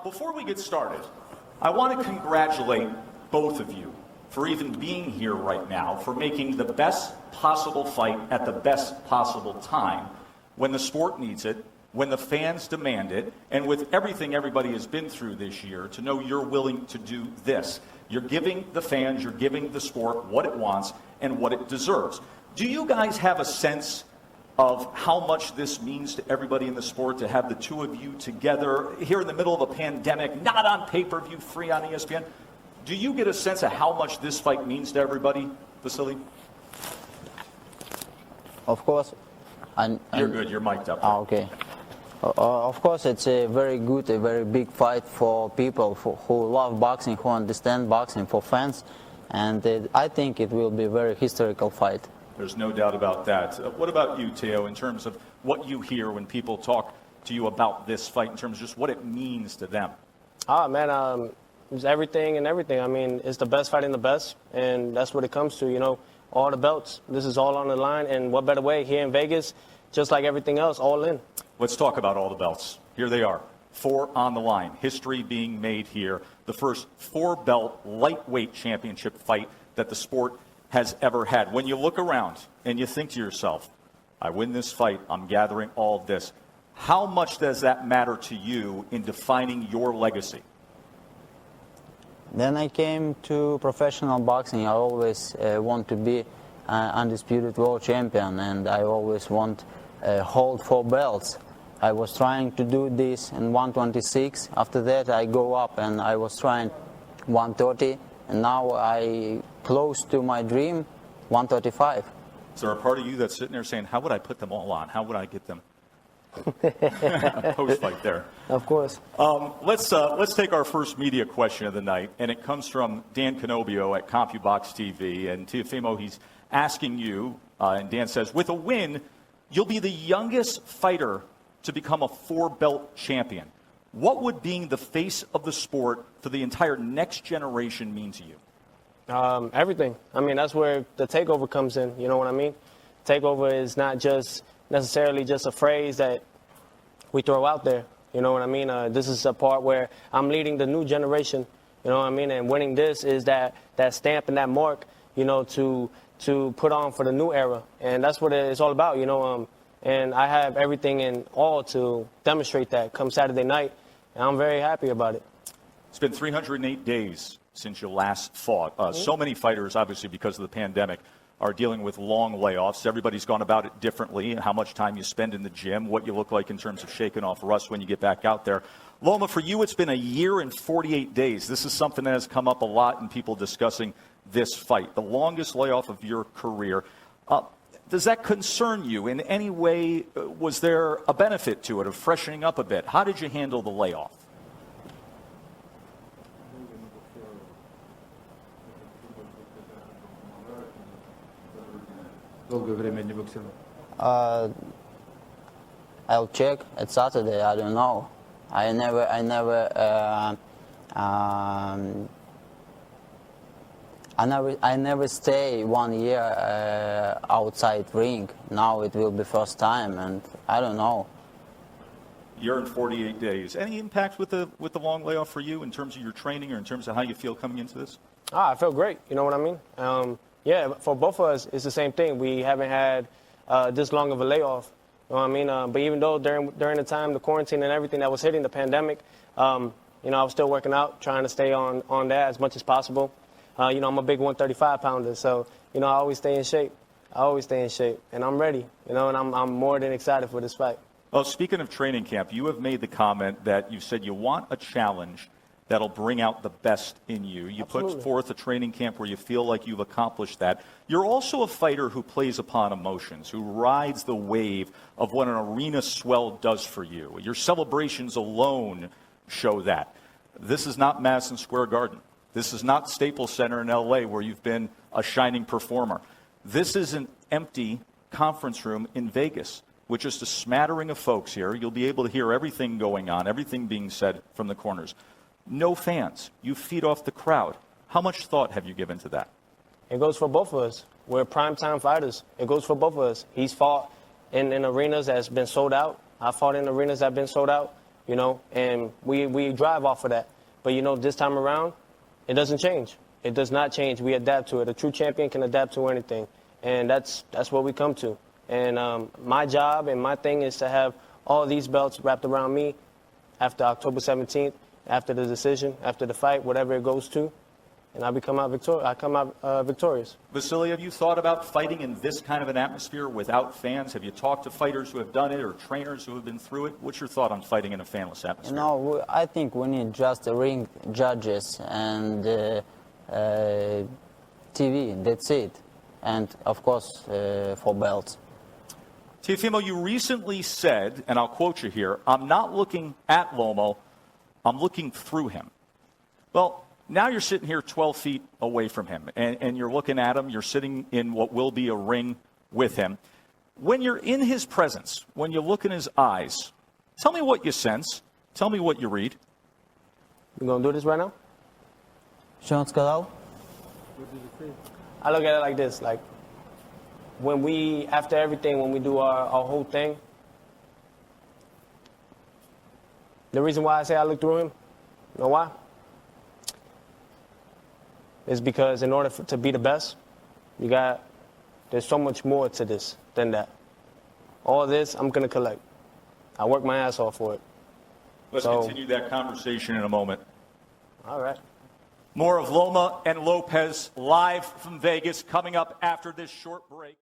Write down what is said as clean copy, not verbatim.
Before we get started, I want to congratulate both of you for even being here right now, for making the best possible fight at the best possible time, when the sport needs it, when the fans demand it, and with everything everybody has been through this year, to know you're willing to do this. You're giving the fans, you're giving the sport what it wants and what it deserves. Do you guys have a sense of how much this means to everybody in the sport to have the two of you together here in the middle of a pandemic, not on pay-per-view, free on ESPN? Do you get a sense of how much this fight means to everybody, Vasiliy? Of course. You're good. You're mic'd up. Okay. Of course, it's a very good, a very big fight for people who love boxing, who understand boxing, for fans. And I think it will be a very historical fight. There's no doubt about that. What about you, Teo, in terms of what you hear when people talk to you about this fight, in terms of just what it means to them? It's everything and everything. I mean, it's the best fighting the best, and that's what it comes to, you know, all the belts. This is all on the line, and what better way here in Vegas, just like everything else, all in. Let's talk about all the belts. Here they are, 4 on the line. History being made here. The first 4-belt lightweight championship fight that the sport has ever had. When you look around and you think to yourself, I win this fight, I'm gathering all of this, how much does that matter to you in defining your legacy? Then I came to professional boxing. I always want to be undisputed world champion, and I always want hold 4 belts. I was trying to do this in 126. After that, I go up, and I was trying 130, and now I close to my dream, 135. Is there a part of you that's sitting there saying, how would I put them all on? How would I get them? Post-fight there. Of course. Let's take our first media question of the night, and it comes from Dan Canobio at CompuBox TV. And Teofimo, he's asking you, and Dan says, with a win, you'll be the youngest fighter to become a 4-belt champion. What would being the face of the sport for the entire next generation mean to you? Everything. I mean, that's where the takeover comes in. You know what I mean? Takeover is not just necessarily just a phrase that we throw out there. You know what I mean? This is a part where I'm leading the new generation. You know what I mean? And winning this is that stamp and that mark, you know, to put on for the new era. And that's what it's all about, you know. And I have everything in all to demonstrate that come Saturday night. And I'm very happy about it. It's been 308 days since you last fought. So many fighters, obviously, because of the pandemic, are dealing with long layoffs. Everybody's gone about it differently, how much time you spend in the gym, what you look like in terms of shaking off rust when you get back out there. Loma, for you, it's been a year and 48 days. This is something that has come up a lot in people discussing this fight, the longest layoff of your career. Does that concern you in any way? Was there a benefit to it, of freshening up a bit? How did you handle the layoff? I'll check. It's Saturday. I don't know. I never stay 1 year outside ring. Now it will be first time, and I don't know. Year and 48 days. Any impact with the long layoff for you in terms of your training or in terms of how you feel coming into this? I feel great. You know what I mean? Yeah, for both of us, it's the same thing. We haven't had this long of a layoff. You know what I mean? But even though during the time, the quarantine and everything that was hitting, the pandemic, you know, I was still working out, trying to stay on that as much as possible. You know, I'm a big 135-pounder, so, you know, I always stay in shape. And I'm ready, you know, and I'm more than excited for this fight. Well, speaking of training camp, you have made the comment that you said you want a challenge that'll bring out the best in you. You Absolutely. Put forth a training camp where you feel like you've accomplished that. You're also a fighter who plays upon emotions, who rides the wave of what an arena swell does for you. Your celebrations alone show that. This is not Madison Square Garden. This is not Staples Center in L.A. where you've been a shining performer. This is an empty conference room in Vegas with just a smattering of folks here. You'll be able to hear everything going on, everything being said from the corners. No fans. You feed off the crowd. How much thought have you given to that? It goes for both of us. We're primetime fighters. It goes for both of us. He's fought in arenas that's been sold out. I fought in arenas that have been sold out. you know, and we drive off of that. But, you know, this time around, it doesn't change. It does not change. We adapt to it. A true champion can adapt to anything, and that's what we come to. And my job and my thing is to have all these belts wrapped around me after October 17th, after the decision, after the fight, whatever it goes to, and I come out victorious. Vasiliy, have you thought about fighting in this kind of an atmosphere without fans? Have you talked to fighters who have done it or trainers who have been through it? What's your thought on fighting in a fanless atmosphere? You know, I think we need just ring judges and TV. That's it. And, of course, for belts. Teofimo, you recently said, and I'll quote you here, "I'm not looking at Lomo, I'm looking through him." Well, now you're sitting here 12 feet away from him, and you're looking at him. You're sitting in what will be a ring with him. When you're in his presence, when you look in his eyes, tell me what you sense. Tell me what you read. You going to do this right now? Что он сказал? I look at it like this, like, when we, after everything, when we do our whole thing, the reason why I say I look through him, you know why? Is because in order to be the best, there's so much more to this than that. All this, I'm going to collect. I work my ass off for it. Let's continue that conversation in a moment. All right. More of Loma and Lopez live from Vegas coming up after this short break.